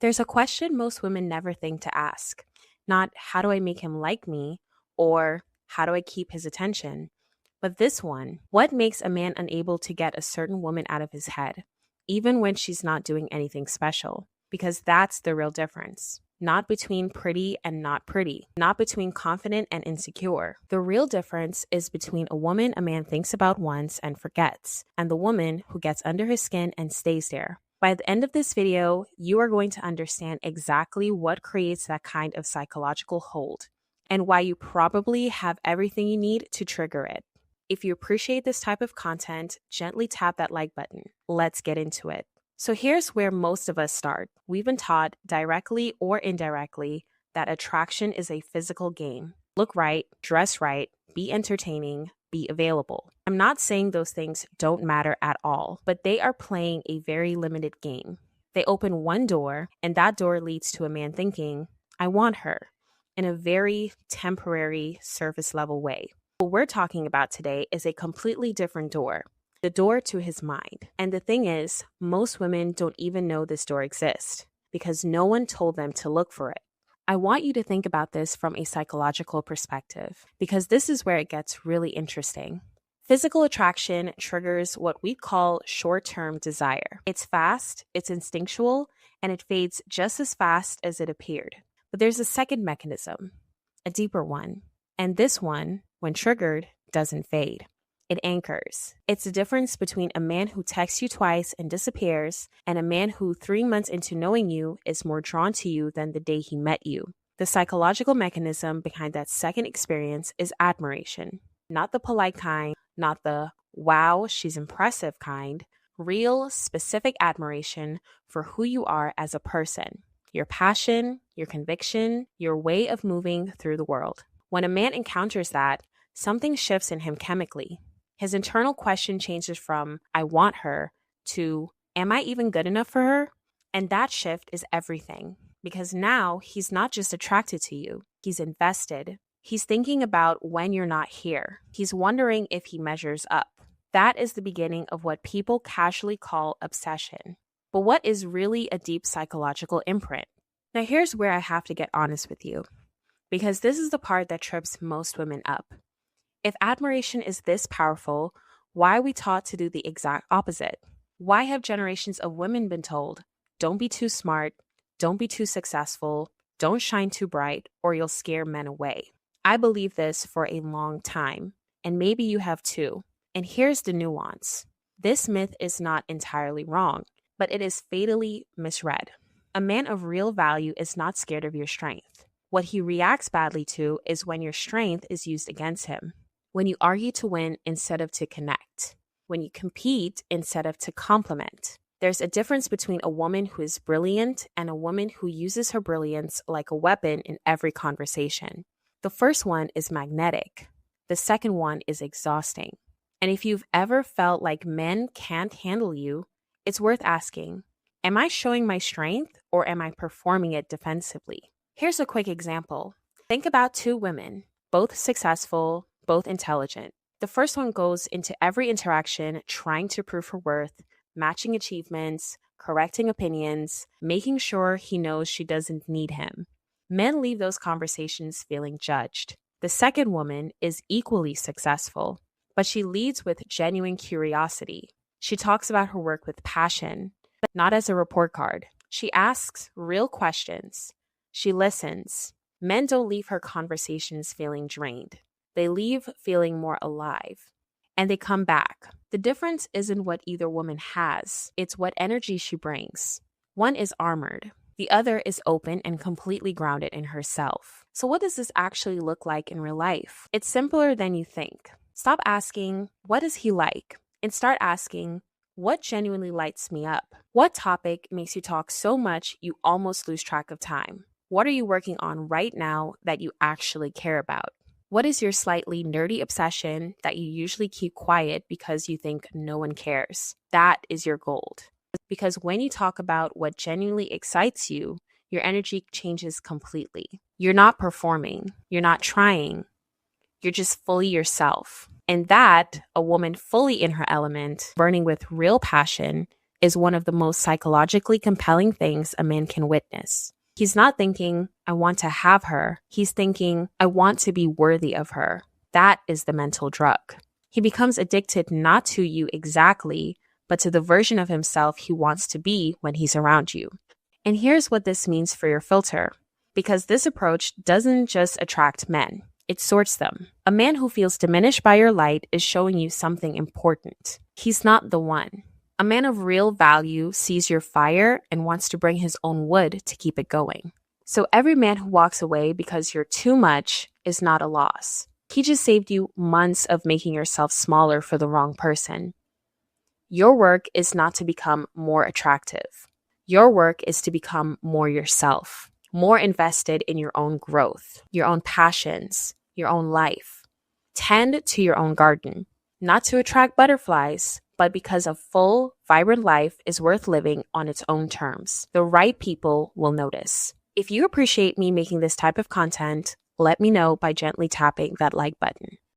There's a question most women never think to ask. Not how do I make him like me or how do I keep his attention? But this one, what makes a man unable to get a certain woman out of his head, even when she's not doing anything special? Because that's the real difference. Not between pretty and not pretty, not between confident and insecure. The real difference is between a woman a man thinks about once and forgets, and the woman who gets under his skin and stays there. By the end of this video, you are going to understand exactly what creates that kind of psychological hold and why you probably have everything you need to trigger it. If you appreciate this type of content, gently tap that like button. Let's get into it. So here's where most of us start. We've been taught, directly or indirectly, that attraction is a physical game. Look right, dress right, be entertaining, be available. I'm not saying those things don't matter at all, but they are playing a very limited game. They open one door, and that door leads to a man thinking, I want her, in a very temporary, surface level way. What we're talking about today is a completely different door. The door to his mind. And the thing is, most women don't even know this door exists because no one told them to look for it. I want you to think about this from a psychological perspective because this is where it gets really interesting. Physical attraction triggers what we call short-term desire. It's fast, it's instinctual, and it fades just as fast as it appeared. But there's a second mechanism, a deeper one. And this one, when triggered, doesn't fade. It anchors. It's the difference between a man who texts you twice and disappears and a man who 3 months into knowing you is more drawn to you than the day he met you. The psychological mechanism behind that second experience is admiration. Not the polite kind, not the wow, she's impressive kind. Real, specific admiration for who you are as a person. Your passion, your conviction, your way of moving through the world. When a man encounters that, something shifts in him chemically. His internal question changes from, I want her, to, am I even good enough for her? And that shift is everything. Because now he's not just attracted to you, he's invested. He's thinking about when you're not here. He's wondering if he measures up. That is the beginning of what people casually call obsession. But what is really a deep psychological imprint? Now here's where I have to get honest with you. Because this is the part that trips most women up. If admiration is this powerful, why are we taught to do the exact opposite? Why have generations of women been told, don't be too smart, don't be too successful, don't shine too bright, or you'll scare men away? I believe this for a long time, and maybe you have too. And here's the nuance. This myth is not entirely wrong, but it is fatally misread. A man of real value is not scared of your strength. What he reacts badly to is when your strength is used against him. When you argue to win instead of to connect. When you compete instead of to complement. There's a difference between a woman who is brilliant and a woman who uses her brilliance like a weapon in every conversation. The first one is magnetic. The second one is exhausting. And if you've ever felt like men can't handle you, it's worth asking, am I showing my strength or am I performing it defensively? Here's a quick example. Think about two women, both successful, both intelligent. The first one goes into every interaction trying to prove her worth, matching achievements, correcting opinions, making sure he knows she doesn't need him. Men leave those conversations feeling judged. The second woman is equally successful, but she leads with genuine curiosity. She talks about her work with passion, not as a report card. She asks real questions. She listens. Men don't leave her conversations feeling drained. They leave feeling more alive. And they come back. The difference isn't what either woman has. It's what energy she brings. One is armored. The other is open and completely grounded in herself. So what does this actually look like in real life? It's simpler than you think. Stop asking, what is he like? And start asking, what genuinely lights me up? What topic makes you talk so much you almost lose track of time? What are you working on right now that you actually care about? What is your slightly nerdy obsession that you usually keep quiet because you think no one cares? That is your gold. Because when you talk about what genuinely excites you, your energy changes completely. You're not performing. You're not trying. You're just fully yourself. And that, a woman fully in her element, burning with real passion, is one of the most psychologically compelling things a man can witness. He's not thinking, I want to have her. He's thinking, I want to be worthy of her. That is the mental drug. He becomes addicted not to you exactly, but to the version of himself he wants to be when he's around you. And here's what this means for your filter. Because this approach doesn't just attract men, it sorts them. A man who feels diminished by your light is showing you something important. He's not the one. A man of real value sees your fire and wants to bring his own wood to keep it going. So every man who walks away because you're too much is not a loss. He just saved you months of making yourself smaller for the wrong person. Your work is not to become more attractive. Your work is to become more yourself, more invested in your own growth, your own passions, your own life. Tend to your own garden, not to attract butterflies, but because a full, vibrant life is worth living on its own terms. The right people will notice. If you appreciate me making this type of content, let me know by gently tapping that like button.